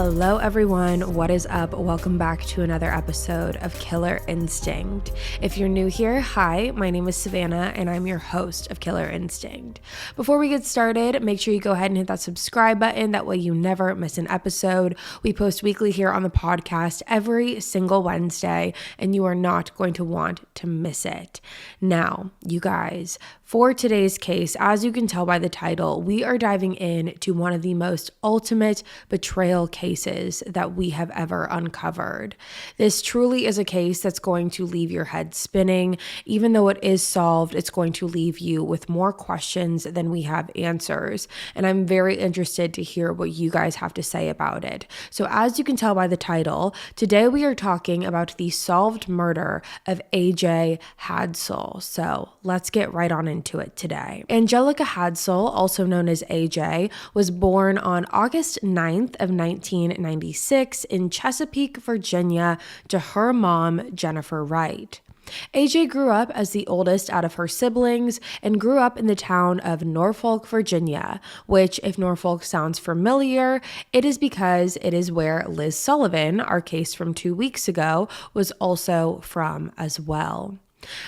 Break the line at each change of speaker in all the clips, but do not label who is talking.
Hello everyone, what is up? Welcome back to another episode of Killer Instinct. If you're new here, hi, my name is Savannah and I'm your host of Killer Instinct. Before we get started, make sure you go ahead and hit that subscribe button, that way you never miss an episode. We post weekly here on the podcast every single Wednesday and you are not going to want to miss it. Now, you guys, for today's case, as you can tell by the title, we are diving into one of the most ultimate betrayal cases that we have ever uncovered. This truly is a case that's going to leave your head spinning. Even though it is solved, it's going to leave you with more questions than we have answers. And I'm very interested to hear what you guys have to say about it. So as you can tell by the title, today we are talking about the solved murder of AJ Hadsell. So let's get right on into it today. Angelica Hadsell, also known as AJ, was born on August 9th of 1996 in Chesapeake, Virginia, to her mom, Jennifer Wright. AJ grew up as the oldest out of her siblings and grew up in the town of Norfolk, Virginia, which, if Norfolk sounds familiar, it is because it is where Liz Sullivan, our case from 2 weeks ago, was also from as well.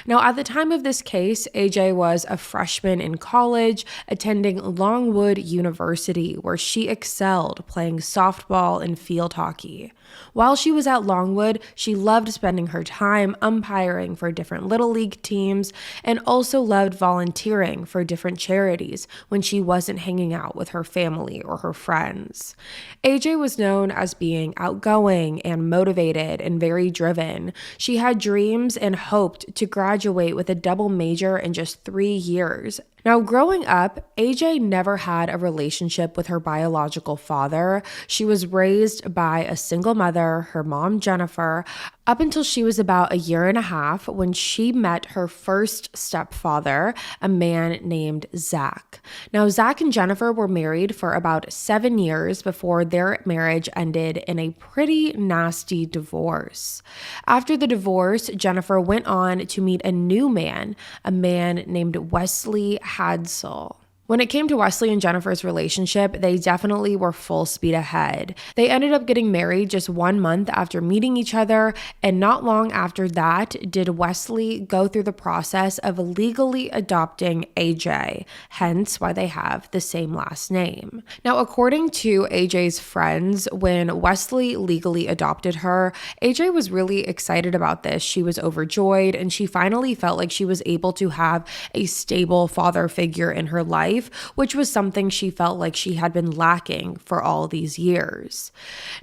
Now, at the time of this case, AJ was a freshman in college, attending Longwood University, where she excelled playing softball and field hockey. While she was at Longwood, she loved spending her time umpiring for different little league teams and also loved volunteering for different charities when she wasn't hanging out with her family or her friends. AJ was known as being outgoing and motivated and very driven. She had dreams and hoped to graduate with a double major in just 3 years. Now, growing up, AJ never had a relationship with her biological father. She was raised by a single mother, her mom, Jennifer, up until she was about 1.5 years when she met her first stepfather, a man named Zach. Now, Zach and Jennifer were married for about 7 years before their marriage ended in a pretty nasty divorce. After the divorce, Jennifer went on to meet a new man, a man named Wesley Hadsell. When it came to Wesley and Jennifer's relationship, they definitely were full speed ahead. They ended up getting married just 1 month after meeting each other, and not long after that did Wesley go through the process of legally adopting AJ, hence why they have the same last name. Now, according to AJ's friends, when Wesley legally adopted her, AJ was really excited about this. She was overjoyed, and she finally felt like she was able to have a stable father figure in her life, which was something she felt like she had been lacking for all these years.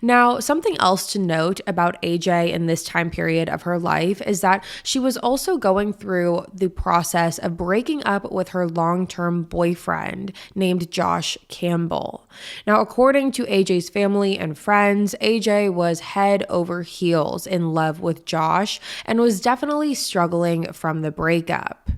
Now, something else to note about AJ in this time period of her life is that she was also going through the process of breaking up with her long-term boyfriend named Josh Campbell. Now, according to AJ's family and friends, AJ was head over heels in love with Josh and was definitely struggling from the breakup.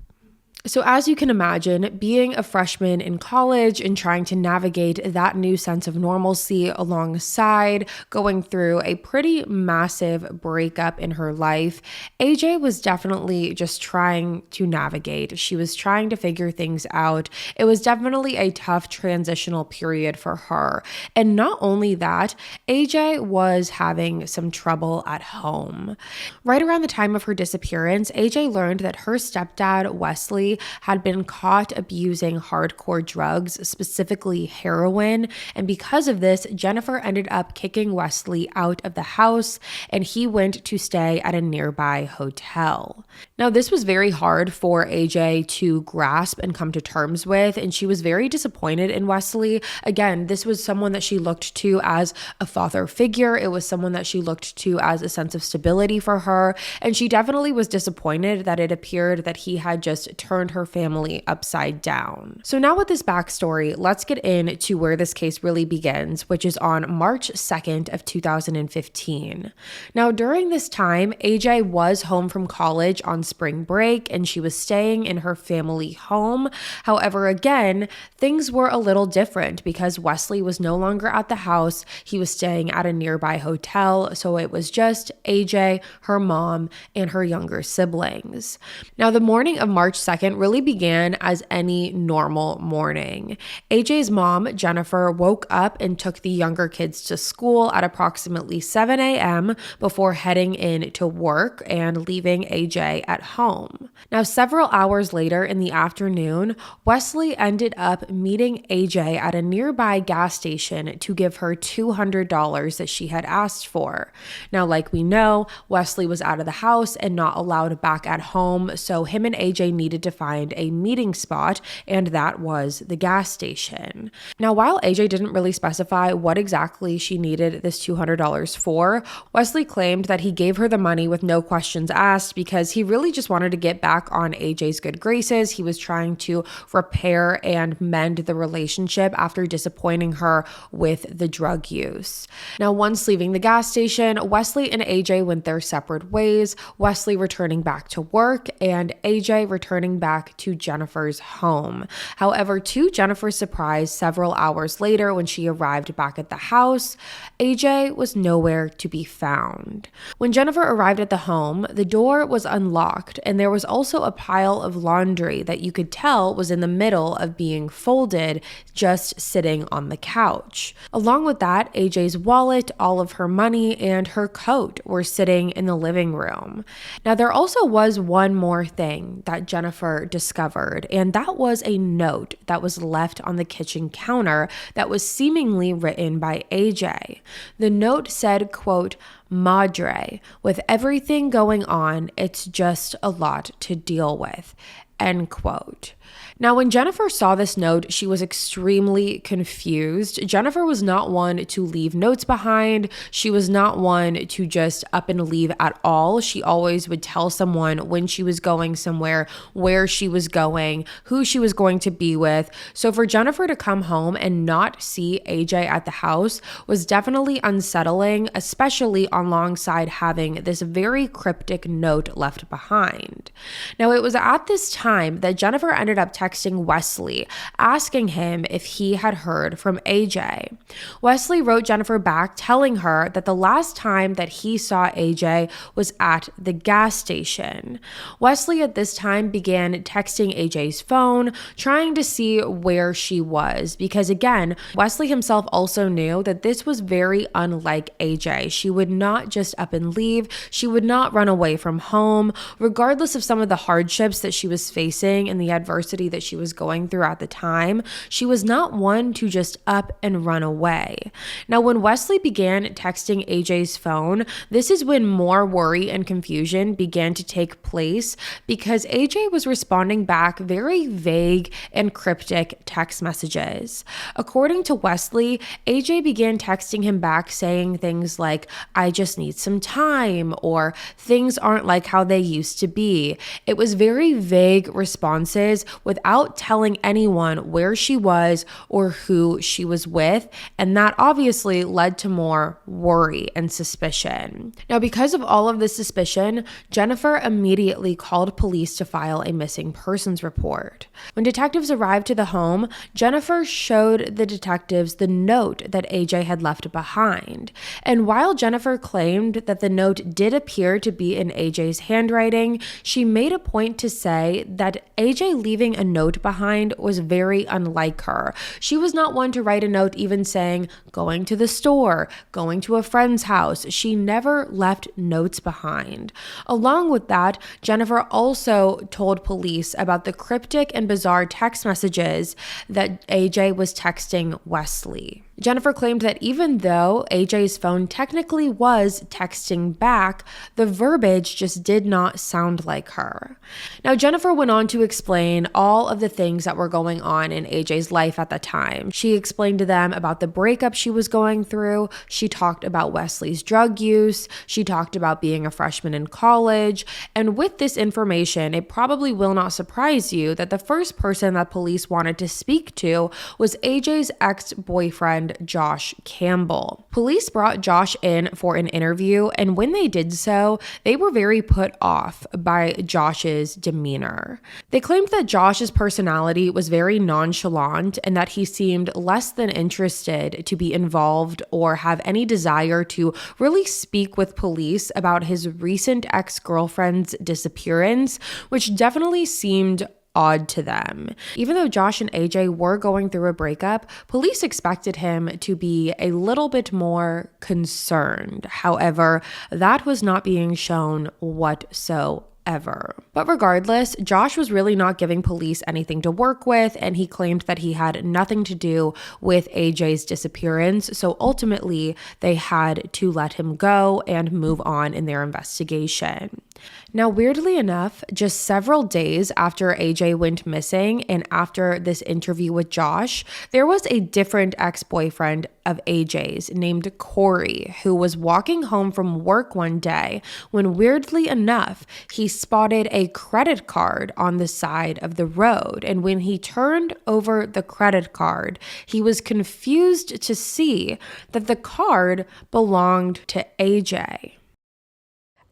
So as you can imagine, being a freshman in college and trying to navigate that new sense of normalcy alongside going through a pretty massive breakup in her life, AJ was definitely just trying to navigate. She was trying to figure things out. It was definitely a tough transitional period for her. And not only that, AJ was having some trouble at home. Right around the time of her disappearance, AJ learned that her stepdad, Wesley, had been caught abusing hardcore drugs, specifically heroin, and because of this, Jennifer ended up kicking Wesley out of the house, and he went to stay at a nearby hotel. Now, this was very hard for AJ to grasp and come to terms with, and she was very disappointed in Wesley. Again, this was someone that she looked to as a father figure. It was someone that she looked to as a sense of stability for her, and she definitely was disappointed that it appeared that he had just turned her family upside down. So now with this backstory, let's get into where this case really begins, which is on March 2nd of 2015. Now, during this time, AJ was home from college on spring break and she was staying in her family home. However, again, things were a little different because Wesley was no longer at the house. He was staying at a nearby hotel, so it was just AJ, her mom, and her younger siblings. Now, the morning of March 2nd morning really began as any normal morning. AJ's mom, Jennifer, woke up and took the younger kids to school at approximately 7 a.m. before heading in to work and leaving AJ at home. Now, several hours later in the afternoon, Wesley ended up meeting AJ at a nearby gas station to give her $200 that she had asked for. Now, like we know, Wesley was out of the house and not allowed back at home, so him and AJ needed to find a meeting spot, and that was the gas station. Now, while AJ didn't really specify what exactly she needed this $200 for, Wesley claimed that he gave her the money with no questions asked because he really just wanted to get back on AJ's good graces. He was trying to repair and mend the relationship after disappointing her with the drug use. Now, once leaving the gas station, Wesley and AJ went their separate ways, Wesley returning back to work and AJ returning back to Jennifer's home. However, to Jennifer's surprise, several hours later when she arrived back at the house, AJ was nowhere to be found. When Jennifer arrived at the home, the door was unlocked and there was also a pile of laundry that you could tell was in the middle of being folded, just sitting on the couch. Along with that, AJ's wallet, all of her money, and her coat were sitting in the living room. Now, there also was one more thing that Jennifer discovered, and that was a note that was left on the kitchen counter that was seemingly written by AJ. The note said, quote, "Madre, with everything going on, it's just a lot to deal with," end quote. Now, when Jennifer saw this note, she was extremely confused. Jennifer was not one to leave notes behind. She was not one to just up and leave at all. She always would tell someone when she was going somewhere, where she was going, who she was going to be with. So for Jennifer to come home and not see AJ at the house was definitely unsettling, especially alongside having this very cryptic note left behind. Now, it was at this time that Jennifer ended up texting Wesley, asking him if he had heard from AJ. Wesley wrote Jennifer back telling her that the last time that he saw AJ was at the gas station. Wesley at this time began texting AJ's phone, trying to see where she was, because again, Wesley himself also knew that this was very unlike AJ. She would not just up and leave. She would not run away from home, regardless of some of the hardships that she was facing and the adversity that she was going through at the time. She was not one to just up and run away. Now, when Wesley began texting AJ's phone, this is when more worry and confusion began to take place because AJ was responding back very vague and cryptic text messages. According to Wesley, AJ began texting him back saying things like, "I just need some time," or "things aren't like how they used to be." It was very vague responses without telling anyone where she was or who she was with, and that obviously led to more worry and suspicion. Now, because of all of this suspicion, Jennifer immediately called police to file a missing persons report. When detectives arrived to the home, Jennifer showed the detectives the note that AJ had left behind. And while Jennifer claimed that the note did appear to be in AJ's handwriting, she made a point to say that AJ leaving a note behind was very unlike her. She was not one to write a note even saying, going to the store, going to a friend's house. She never left notes behind. Along with that, Jennifer also told police about the cryptic and bizarre text messages that AJ was texting Wesley. Jennifer claimed that even though AJ's phone technically was texting back, the verbiage just did not sound like her. Now, Jennifer went on to explain all of the things that were going on in AJ's life at the time. She explained to them about the breakup she was going through. She talked about Wesley's drug use. She talked about being a freshman in college. And with this information, it probably will not surprise you that the first person that police wanted to speak to was AJ's ex-boyfriend, Josh Campbell. Police brought Josh in for an interview, and when they did so, they were very put off by Josh's demeanor. They claimed that Josh's personality was very nonchalant and that he seemed less than interested to be involved or have any desire to really speak with police about his recent ex-girlfriend's disappearance, which definitely seemed odd to them. Even though Josh and AJ were going through a breakup, police expected him to be a little bit more concerned. However, that was not being shown whatsoever. But regardless, Josh was really not giving police anything to work with, and he claimed that he had nothing to do with AJ's disappearance. So ultimately, they had to let him go and move on in their investigation. Now, weirdly enough, just several days after AJ went missing and after this interview with Josh, there was a different ex-boyfriend of AJ's named Corey who was walking home from work one day when, weirdly enough, he spotted a credit card on the side of the road. And when he turned over the credit card, he was confused to see that the card belonged to AJ.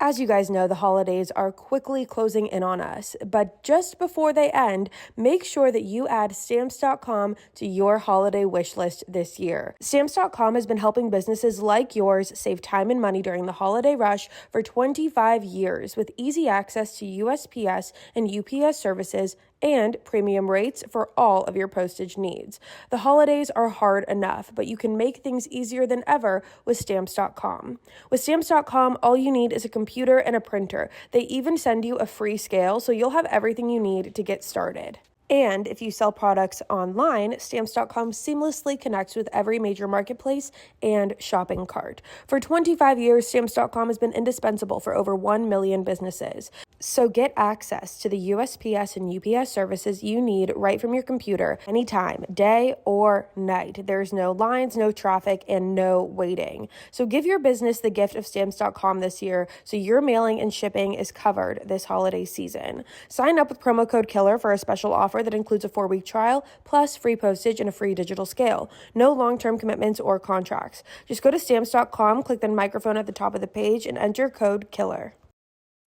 As you guys know, the holidays are quickly closing in on us, but just before they end, make sure that you add Stamps.com to your holiday wish list this year. Stamps.com has been helping businesses like yours save time and money during the holiday rush for 25 years with easy access to USPS and UPS services and premium rates for all of your postage needs. The holidays are hard enough, but you can make things easier than ever with Stamps.com. With Stamps.com, all you need is a computer and a printer. They even send you a free scale, so you'll have everything you need to get started. And if you sell products online, Stamps.com seamlessly connects with every major marketplace and shopping cart. For 25 years, Stamps.com has been indispensable for over 1 million businesses. So get access to the USPS and UPS services you need right from your computer anytime, day or night. There's no lines, no traffic, and no waiting. So give your business the gift of Stamps.com this year so your mailing and shipping is covered this holiday season. Sign up with promo code KILLER for a special offer that includes a 4-week trial, plus free postage and a free digital scale. No long-term commitments or contracts. Just go to Stamps.com, click the microphone at the top of the page, and enter code KILLER.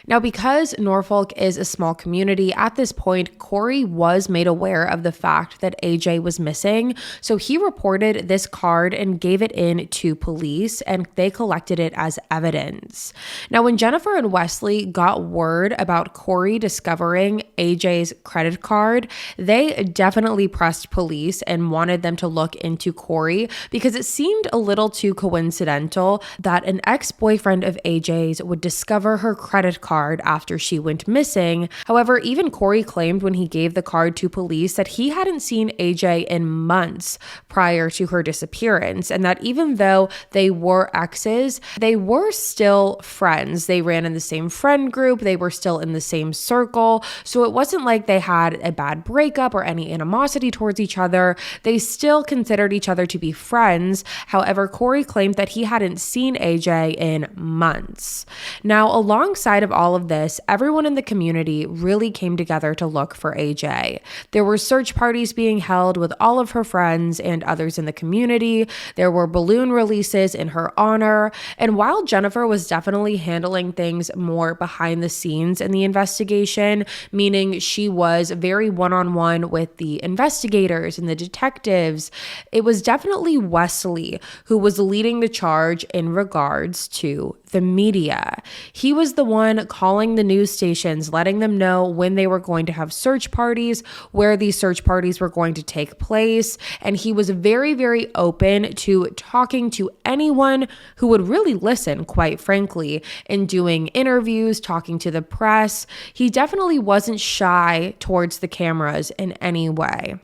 Now, because Norfolk is a small community, at this point, Corey was made aware of the fact that AJ was missing. So he reported this card and gave it in to police, and they collected it as evidence. Now, when Jennifer and Wesley got word about Corey discovering AJ's credit card, they definitely pressed police and wanted them to look into Corey because it seemed a little too coincidental that an ex-boyfriend of AJ's would discover her credit card after she went missing. However, even Corey claimed when he gave the card to police that he hadn't seen AJ in months prior to her disappearance, and that even though they were exes, they were still friends. They ran in the same friend group, they were still in the same circle, so it wasn't like they had a bad breakup or any animosity towards each other. They still considered each other to be friends. However, Corey claimed that he hadn't seen AJ in months. Now, alongside of all of this, everyone in the community really came together to look for AJ. There were search parties being held with all of her friends and others in the community. There were balloon releases in her honor. And while Jennifer was definitely handling things more behind the scenes in the investigation, meaning she was very one-on-one with the investigators and the detectives, it was definitely Wesley who was leading the charge in regards to the media. He was the one calling the news stations, letting them know when they were going to have search parties, where these search parties were going to take place. And he was very, very open to talking to anyone who would really listen, quite frankly, and doing interviews, talking to the press. He definitely wasn't shy towards the cameras in any way.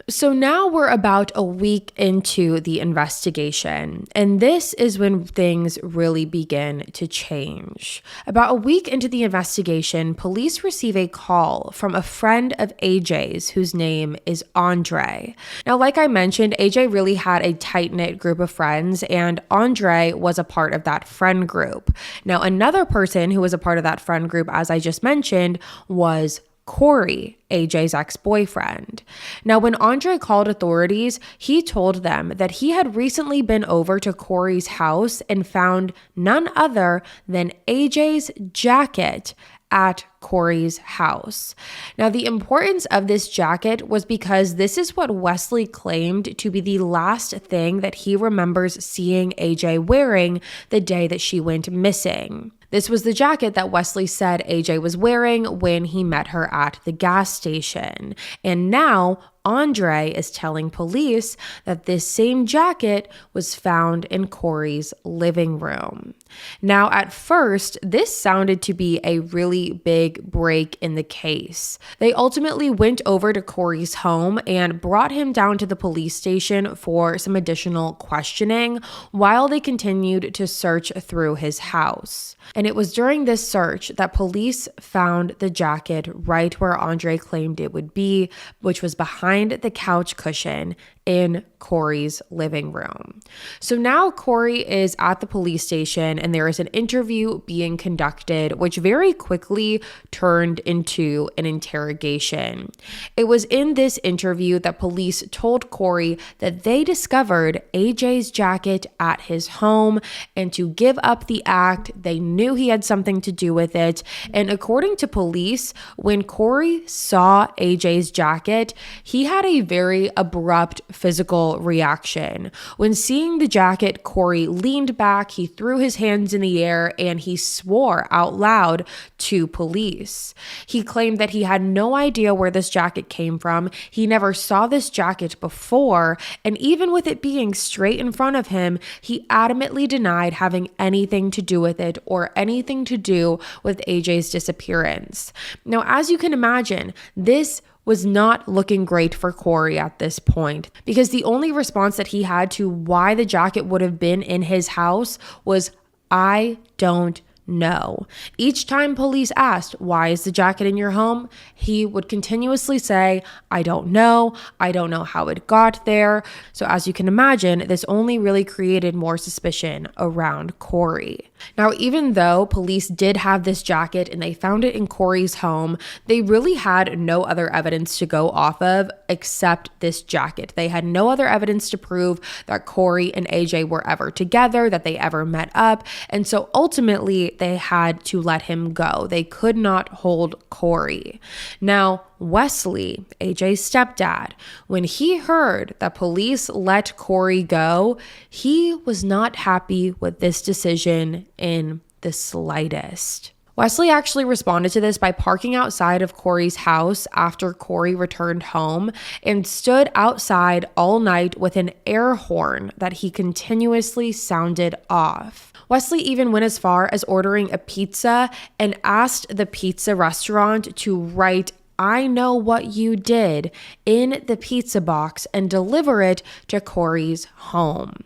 So now we're about a week into the investigation, and this is when things really begin to change. About a week into the investigation, police receive a call from a friend of AJ's whose name is Andre. Now, like I mentioned, AJ really had a tight-knit group of friends, and Andre was a part of that friend group. Now, another person who was a part of that friend group, as I just mentioned, was Corey, AJ's ex-boyfriend. Now, when Andre called authorities, he told them that he had recently been over to Corey's house and found none other than AJ's jacket at Corey's house. Now, the importance of this jacket was because this is what Wesley claimed to be the last thing that he remembers seeing AJ wearing the day that she went missing. This was the jacket that Wesley said AJ was wearing when he met her at the gas station. And now Andre is telling police that this same jacket was found in Corey's living room. Now, at first, this sounded to be a really big break in the case. They ultimately went over to Corey's home and brought him down to the police station for some additional questioning while they continued to search through his house. And it was during this search that police found the jacket right where Andre claimed it would be, which was behind the couch cushion in Corey's living room. So now Corey is at the police station and there is an interview being conducted, which very quickly turned into an interrogation. It was in this interview that police told Corey that they discovered AJ's jacket at his home, and to give up the act, they knew he had something to do with it. And according to police, when Corey saw AJ's jacket, he had a very abrupt physical reaction. When seeing the jacket, Corey leaned back, he threw his hands in the air, and he swore out loud to police. He claimed that he had no idea where this jacket came from. He never saw this jacket before, and even with it being straight in front of him, he adamantly denied having anything to do with it or anything to do with AJ's disappearance. Now, as you can imagine, this was not looking great for Corey at this point, because the only response that he had to why the jacket would have been in his house was, "I don't know." Each time police asked, "Why is the jacket in your home?" he would continuously say, "I don't know. I don't know how it got there." So as you can imagine, this only really created more suspicion around Corey. Now, even though police did have this jacket and they found it in Corey's home, they really had no other evidence to go off of except this jacket. They had no other evidence to prove that Corey and AJ were ever together, that they ever met up. And so ultimately, they had to let him go. They could not hold Corey. Now, Wesley, AJ's stepdad, when he heard that police let Corey go, he was not happy with this decision in the slightest. Wesley actually responded to this by parking outside of Corey's house after Corey returned home and stood outside all night with an air horn that he continuously sounded off. Wesley even went as far as ordering a pizza and asked the pizza restaurant to write "I know what you did" in the pizza box and deliver it to Corey's home.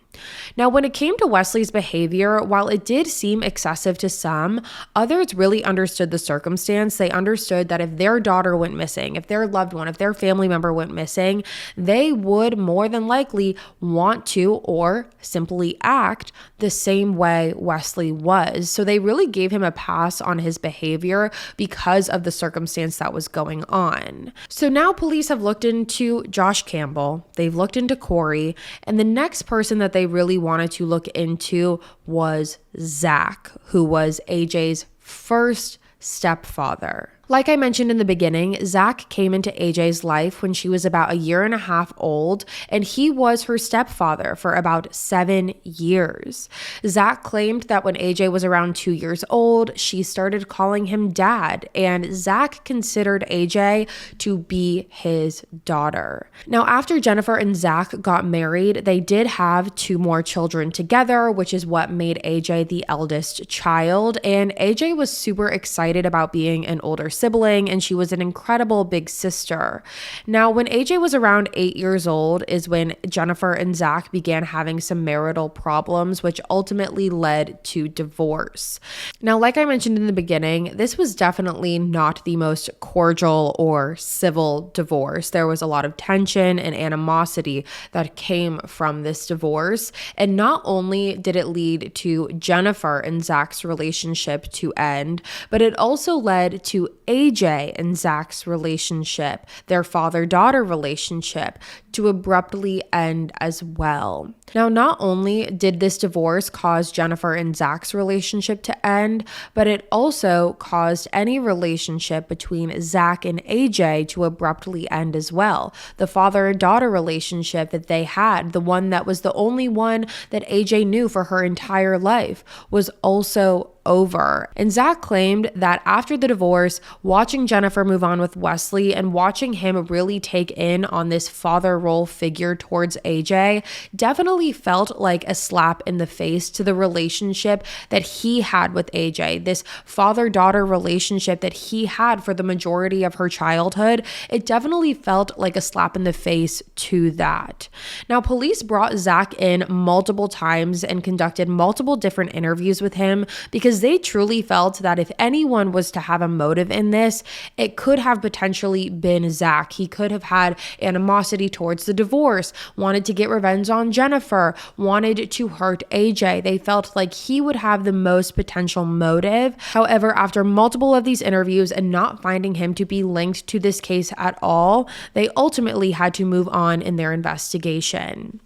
Now, when it came to Wesley's behavior, while it did seem excessive to some, others really understood the circumstance. They understood that if their daughter went missing, if their loved one, if their family member went missing, they would more than likely want to or simply act the same way Wesley was. So they really gave him a pass on his behavior because of the circumstance that was going on. So now police have looked into Josh Campbell, they've looked into Corey, and the next person that they really wanted to look into was Zach, who was AJ's first stepfather. Like I mentioned in the beginning, Zach came into AJ's life when she was about 1.5 years old, and he was her stepfather for about 7 years. Zach claimed that when AJ was around 2 years old, she started calling him dad, and Zach considered AJ to be his daughter. Now, after Jennifer and Zach got married, they did have 2 more children together, which is what made AJ the eldest child, and AJ was super excited about being an older sibling, and she was an incredible big sister. Now, when AJ was around 8 years old is when Jennifer and Zach began having some marital problems, which ultimately led to divorce. Now, like I mentioned in the beginning, this was definitely not the most cordial or civil divorce. There was a lot of tension and animosity that came from this divorce. And not only did it lead to Jennifer and Zach's relationship to end, but it also led to AJ and Zach's relationship, their father-daughter relationship, to abruptly end as well. Now, not only did this divorce cause Jennifer and Zach's relationship to end, but it also caused any relationship between Zach and AJ to abruptly end as well. The father and daughter relationship that they had, the one that was the only one that AJ knew for her entire life, was also over. And Zach claimed that after the divorce, watching Jennifer move on with Wesley and watching him really take in on this father role figure towards AJ definitely felt like a slap in the face to the relationship that he had with AJ, this father-daughter relationship that he had for the majority of her childhood. It definitely felt like a slap in the face to that. Now, police brought Zach in multiple times and conducted multiple different interviews with him because they truly felt that if anyone was to have a motive in this, it could have potentially been Zach. He could have had animosity towards the divorce, wanted to get revenge on Jennifer, wanted to hurt AJ. They felt like he would have the most potential motive. However, after multiple of these interviews and not finding him to be linked to this case at all, they ultimately had to move on in their investigation.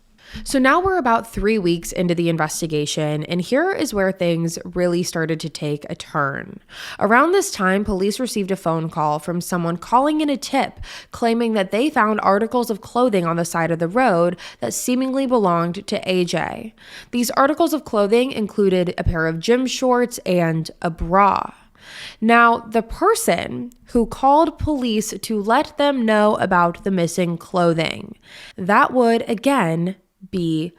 So now we're about 3 weeks into the investigation, and here is where things really started to take a turn. Around this time, police received a phone call from someone calling in a tip, claiming that they found articles of clothing on the side of the road that seemingly belonged to AJ. These articles of clothing included a pair of gym shorts and a bra. Now, the person who called police to let them know about the missing clothing, that would again be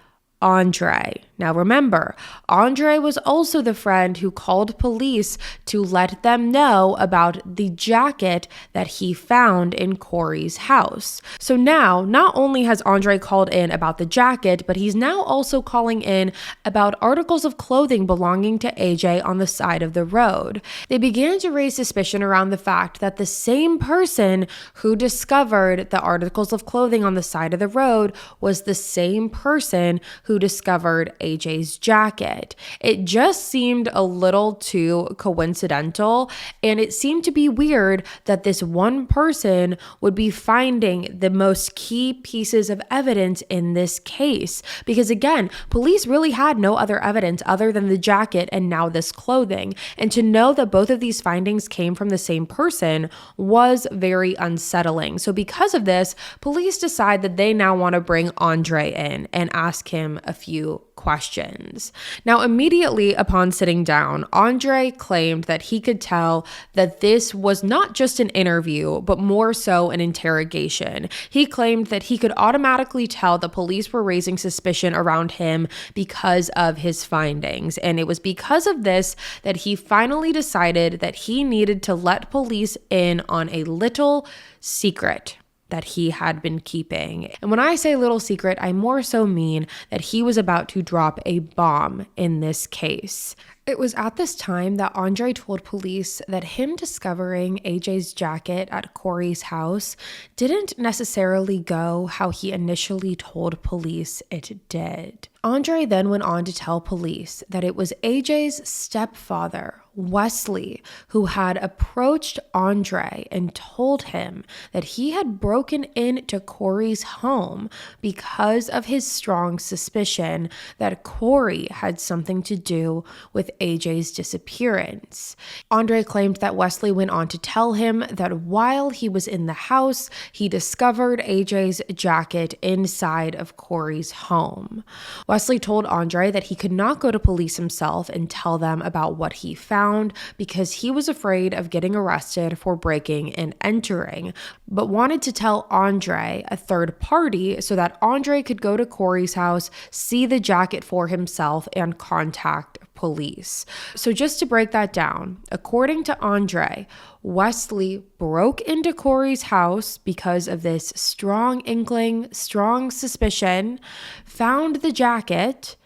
Andre. Now remember, Andre was also the friend who called police to let them know about the jacket that he found in Corey's house. So now, not only has Andre called in about the jacket, but he's now also calling in about articles of clothing belonging to AJ on the side of the road. They began to raise suspicion around the fact that the same person who discovered the articles of clothing on the side of the road was the same person who discovered AJ's jacket. It just seemed a little too coincidental, and it seemed to be weird that this one person would be finding the most key pieces of evidence in this case. Because again, police really had no other evidence other than the jacket and now this clothing. And to know that both of these findings came from the same person was very unsettling. So because of this, police decide that they now want to bring Andre in and ask him a few questions. Now, immediately upon sitting down, Andre claimed that he could tell that this was not just an interview, but more so an interrogation. He claimed that he could automatically tell the police were raising suspicion around him because of his findings. And it was because of this that he finally decided that he needed to let police in on a little secret that he had been keeping. And when I say little secret, I more so mean that he was about to drop a bomb in this case. It was at this time that Andre told police that him discovering AJ's jacket at Corey's house didn't necessarily go how he initially told police it did. Andre then went on to tell police that it was AJ's stepfather, Wesley, who had approached Andre and told him that he had broken into Corey's home because of his strong suspicion that Corey had something to do with AJ's disappearance. Andre claimed that Wesley went on to tell him that while he was in the house, he discovered AJ's jacket inside of Corey's home. Wesley told Andre that he could not go to police himself and tell them about what he found because he was afraid of getting arrested for breaking and entering, but wanted to tell Andre, a third party, so that Andre could go to Corey's house, see the jacket for himself, and contact police. So just to break that down, according to Andre, Wesley broke into Corey's house because of this strong inkling, strong suspicion, found the jacket,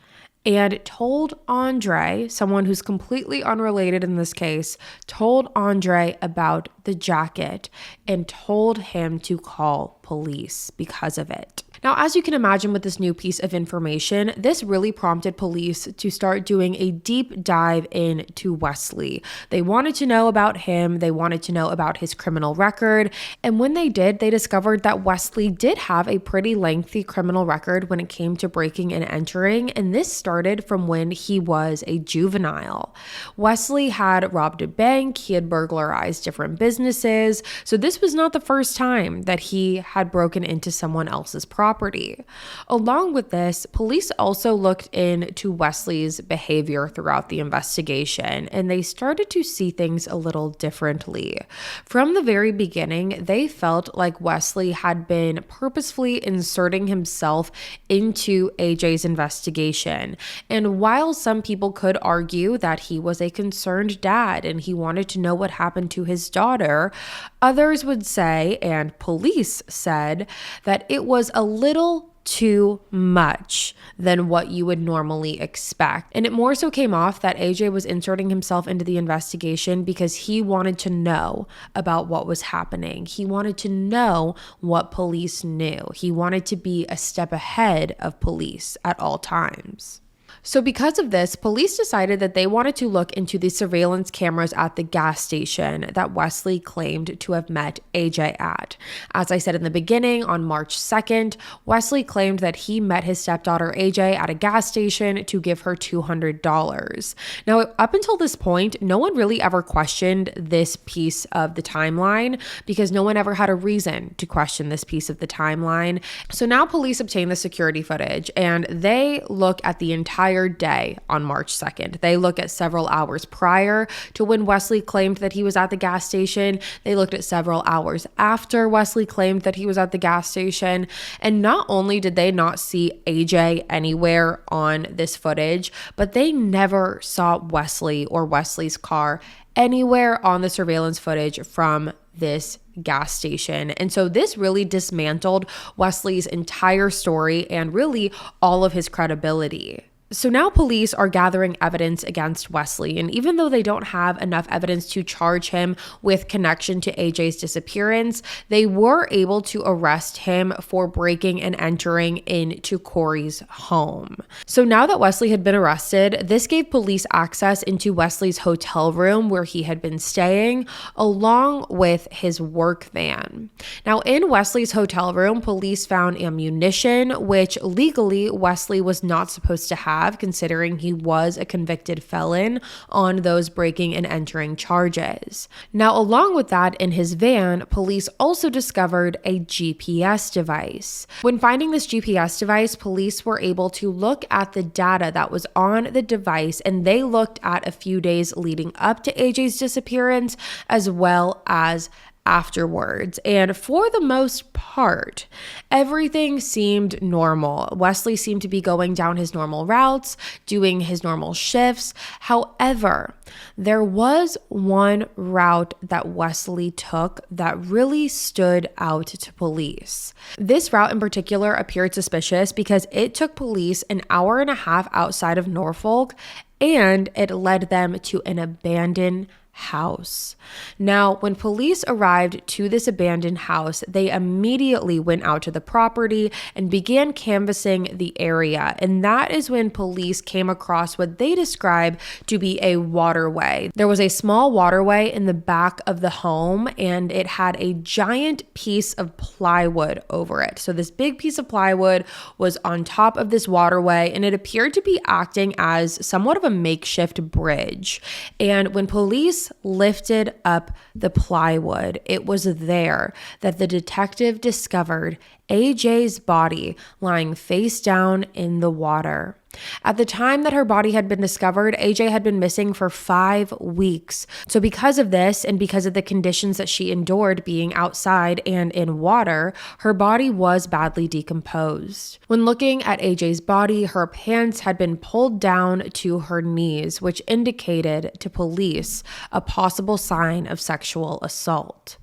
and told Andre, someone who's completely unrelated in this case, told Andre about the jacket and told him to call police because of it. Now, as you can imagine with this new piece of information, this really prompted police to start doing a deep dive into Wesley. They wanted to know about him. They wanted to know about his criminal record. And when they did, they discovered that Wesley did have a pretty lengthy criminal record when it came to breaking and entering. And this started from when he was a juvenile. Wesley had robbed a bank. He had burglarized different businesses. So this was not the first time that he had broken into someone else's property. property. Along with this, police also looked into Wesley's behavior throughout the investigation, and they started to see things a little differently. From the very beginning, they felt like Wesley had been purposefully inserting himself into AJ's investigation. And while some people could argue that he was a concerned dad and he wanted to know what happened to his daughter, others would say, and police said, that it was a little too much than what you would normally expect. And it more so came off that AJ was inserting himself into the investigation because he wanted to know about what was happening. He wanted to know what police knew. He wanted to be a step ahead of police at all times. So because of this, police decided that they wanted to look into the surveillance cameras at the gas station that Wesley claimed to have met AJ at. As I said in the beginning, on March 2nd, Wesley claimed that he met his stepdaughter AJ at a gas station to give her $200. Now, up until this point, no one really ever questioned this piece of the timeline because no one ever had a reason to question this piece of the timeline. So now police obtain the security footage and they look at the entire day on March 2nd. They look at several hours prior to when Wesley claimed that he was at the gas station. They looked at several hours after Wesley claimed that he was at the gas station. And not only did they not see AJ anywhere on this footage, but they never saw Wesley or Wesley's car anywhere on the surveillance footage from this gas station. And so this really dismantled Wesley's entire story and really all of his credibility. So now police are gathering evidence against Wesley, and even though they don't have enough evidence to charge him with connection to AJ's disappearance, they were able to arrest him for breaking and entering into Corey's home. So now that Wesley had been arrested, this gave police access into Wesley's hotel room where he had been staying, along with his work van. Now in Wesley's hotel room, police found ammunition, which legally Wesley was not supposed to have, considering he was a convicted felon on those breaking and entering charges. Now, along with that, in his van, police also discovered a GPS device. When finding this GPS device, police were able to look at the data that was on the device, and they looked at a few days leading up to AJ's disappearance, as well as afterwards. And for the most part, everything seemed normal. Wesley seemed to be going down his normal routes, doing his normal shifts. However, there was one route that Wesley took that really stood out to police. This route in particular appeared suspicious because it took police an hour and a half outside of Norfolk, and it led them to an abandoned house. Now, when police arrived to this abandoned house, they immediately went out to the property and began canvassing the area. And that is when police came across what they described to be a waterway. There was a small waterway in the back of the home, and it had a giant piece of plywood over it. So this big piece of plywood was on top of this waterway, and it appeared to be acting as somewhat of a makeshift bridge. And when police lifted up the plywood, it was there that the detective discovered AJ's body lying face down in the water. At the time that her body had been discovered, AJ had been missing for 5 weeks. So because of this, and because of the conditions that she endured being outside and in water, her body was badly decomposed. When looking at AJ's body, her pants had been pulled down to her knees, which indicated to police a possible sign of sexual assault.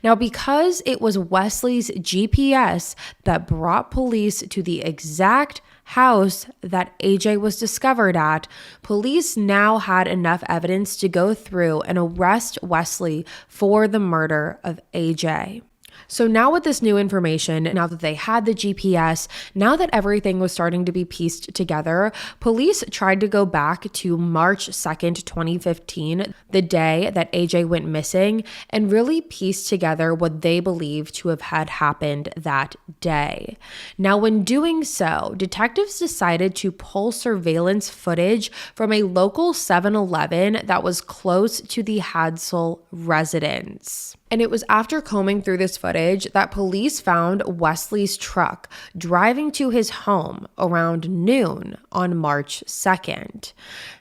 Now, because it was Wesley's GPS that brought police to the exact house that AJ was discovered at, police now had enough evidence to go through and arrest Wesley for the murder of AJ. So now with this new information, now that they had the GPS, now that everything was starting to be pieced together, police tried to go back to March 2nd, 2015, the day that AJ went missing, and really piece together what they believe to have had happened that day. Now, when doing so, detectives decided to pull surveillance footage from a local 7-Eleven that was close to the Hadsell residence. And it was after combing through this footage that police found Wesley's truck driving to his home around noon on March 2nd.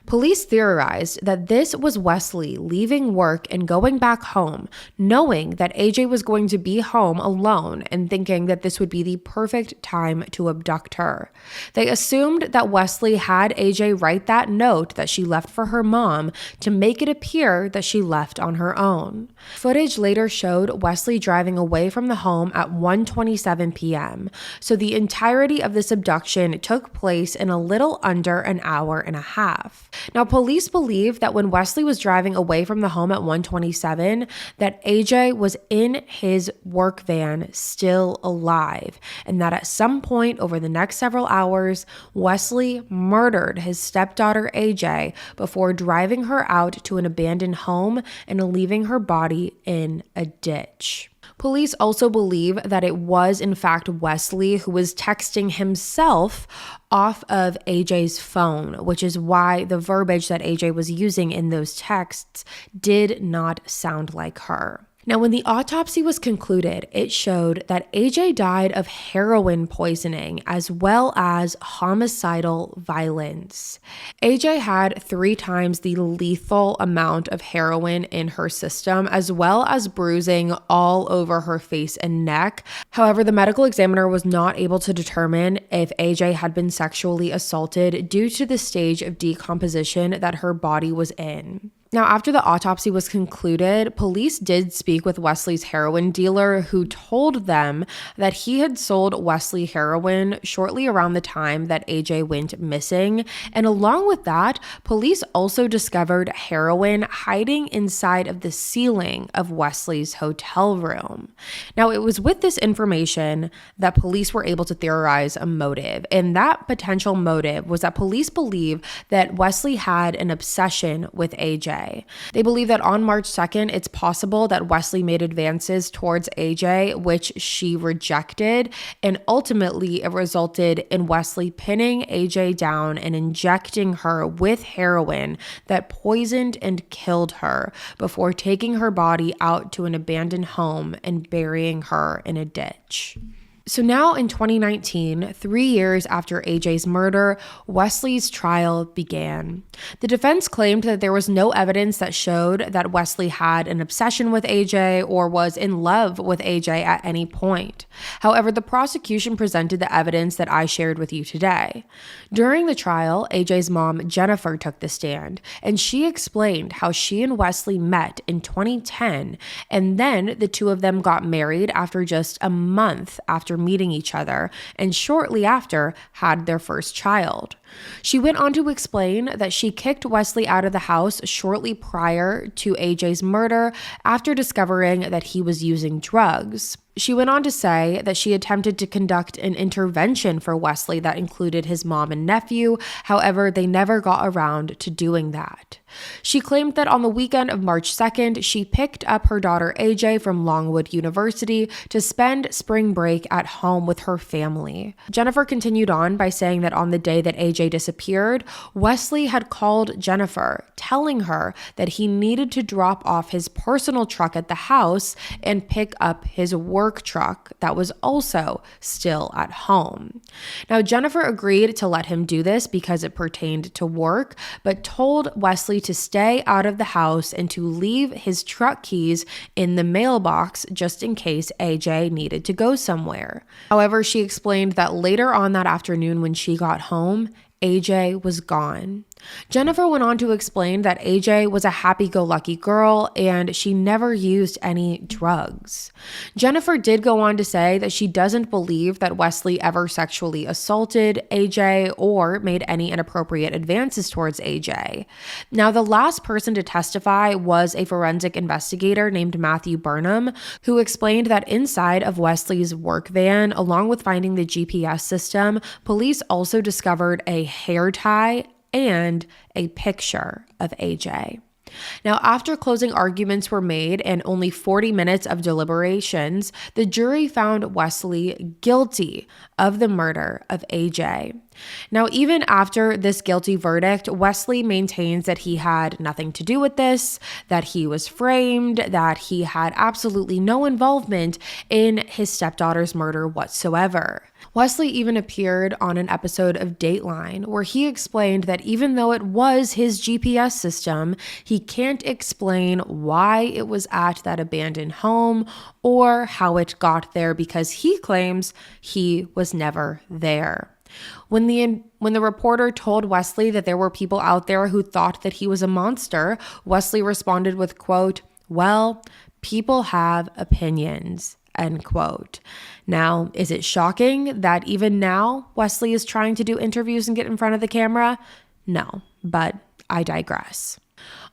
Police theorized that this was Wesley leaving work and going back home, knowing that AJ was going to be home alone and thinking that this would be the perfect time to abduct her. They assumed that Wesley had AJ write that note that she left for her mom to make it appear that she left on her own. Footage later showed Wesley driving away from the home at 1:27 p.m., so the entirety of this abduction took place in a little under an hour and a half. Now, police believe that when Wesley was driving away from the home at 1:27, that AJ was in his work van still alive, and that at some point over the next several hours, Wesley murdered his stepdaughter AJ before driving her out to an abandoned home and leaving her body in a ditch. Police also believe that it was in fact Wesley who was texting himself off of AJ's phone, which is why the verbiage that AJ was using in those texts did not sound like her. Now, when the autopsy was concluded, it showed that AJ died of heroin poisoning as well as homicidal violence. AJ had 3 times the lethal amount of heroin in her system, as well as bruising all over her face and neck. However, the medical examiner was not able to determine if AJ had been sexually assaulted due to the stage of decomposition that her body was in. Now, after the autopsy was concluded, police did speak with Wesley's heroin dealer, who told them that he had sold Wesley heroin shortly around the time that AJ went missing. And along with that, police also discovered heroin hiding inside of the ceiling of Wesley's hotel room. Now, it was with this information that police were able to theorize a motive. And that potential motive was that police believe that Wesley had an obsession with AJ. They believe that on March 2nd, it's possible that Wesley made advances towards AJ, which she rejected, and ultimately it resulted in Wesley pinning AJ down and injecting her with heroin that poisoned and killed her before taking her body out to an abandoned home and burying her in a ditch. So now in 2019, 3 years after AJ's murder, Wesley's trial began. The defense claimed that there was no evidence that showed that Wesley had an obsession with AJ or was in love with AJ at any point. However, the prosecution presented the evidence that I shared with you today. During the trial, AJ's mom, Jennifer, took the stand, and she explained how she and Wesley met in 2010, and then the two of them got married after just a month after meeting each other, and shortly after had their first child. She went on to explain that she kicked Wesley out of the house shortly prior to AJ's murder after discovering that he was using drugs. She went on to say that she attempted to conduct an intervention for Wesley that included his mom and nephew. However, they never got around to doing that. She claimed that on the weekend of March 2nd, she picked up her daughter AJ from Longwood University to spend spring break at home with her family. Jennifer continued on by saying that on the day that AJ disappeared, Wesley had called Jennifer, telling her that he needed to drop off his personal truck at the house and pick up his work truck that was also still at home. Now, Jennifer agreed to let him do this because it pertained to work, but told Wesley to stay out of the house and to leave his truck keys in the mailbox just in case AJ needed to go somewhere. However, she explained that later on that afternoon when she got home, AJ was gone. Jennifer went on to explain that AJ was a happy-go-lucky girl and she never used any drugs. Jennifer did go on to say that she doesn't believe that Wesley ever sexually assaulted AJ or made any inappropriate advances towards AJ. Now, the last person to testify was a forensic investigator named Matthew Burnham, who explained that inside of Wesley's work van, along with finding the GPS system, police also discovered a hair tie and a picture of AJ. Now, after closing arguments were made and only 40 minutes of deliberations, the jury found Wesley guilty of the murder of AJ. Now, even after this guilty verdict, Wesley maintains that he had nothing to do with this, that he was framed, that he had absolutely no involvement in his stepdaughter's murder whatsoever. Wesley even appeared on an episode of Dateline where he explained that even though it was his GPS system, he can't explain why it was at that abandoned home or how it got there because he claims he was never there. When the reporter told Wesley that there were people out there who thought that he was a monster, Wesley responded with, quote, "Well, people have opinions," end quote. Now, is it shocking that even now Wesley is trying to do interviews and get in front of the camera? No, but I digress.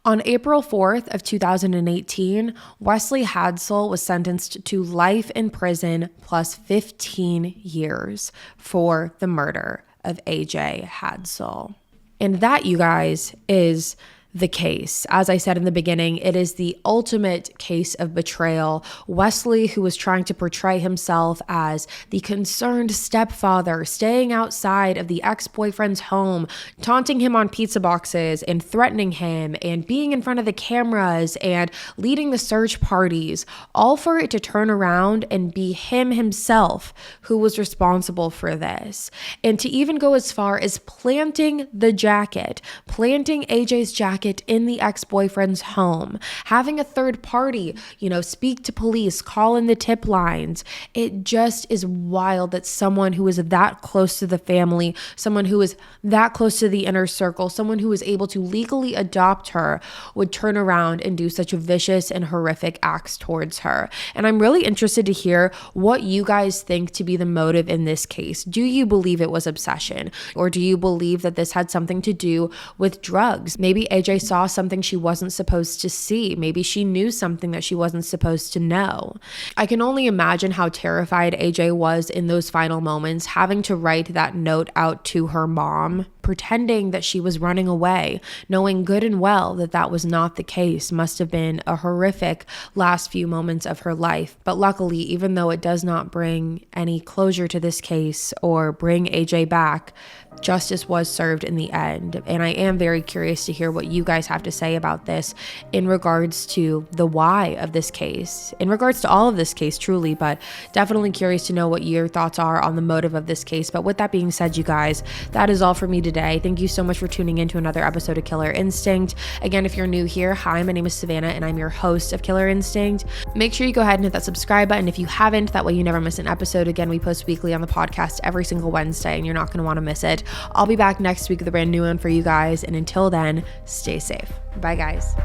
On April 4th of 2018, Wesley Hadsell was sentenced to life in prison plus 15 years for the murder of AJ Hadsell. And that, you guys, is the case. As I said in the beginning, it is the ultimate case of betrayal. Wesley, who was trying to portray himself as the concerned stepfather, staying outside of the ex-boyfriend's home, taunting him on pizza boxes and threatening him and being in front of the cameras and leading the search parties, all for it to turn around and be him himself who was responsible for this. And to even go as far as planting AJ's jacket in the ex-boyfriend's home, having a third party, speak to police, call in the tip lines. It just is wild that someone who is that close to the family, someone who is that close to the inner circle, someone who is able to legally adopt her would turn around and do such vicious and horrific acts towards her. And I'm really interested to hear what you guys think to be the motive in this case. Do you believe it was obsession? Or do you believe that this had something to do with drugs? Maybe AJ saw something she wasn't supposed to see. Maybe she knew something that she wasn't supposed to know. I can only imagine how terrified AJ was in those final moments, having to write that note out to her mom, pretending that she was running away, knowing good and well that that was not the case. Must have been a horrific last few moments of her life. But luckily, even though it does not bring any closure to this case or bring AJ back, justice was served in the end. And I am very curious to hear what you guys have to say about this in regards to the why of this case, in regards to all of this case, truly, but definitely curious to know what your thoughts are on the motive of this case. But with that being said, you guys, that is all for me today. Thank you so much for tuning in to another episode of Killer Instinct. Again, if you're new here, hi, my name is Savannah and I'm your host of Killer Instinct. Make sure you go ahead and hit that subscribe button if you haven't. That way you never miss an episode. Again, we post weekly on the podcast every single Wednesday and you're not going to want to miss it. I'll be back next week with a brand new one for you guys. And until then, stay safe. Bye, guys.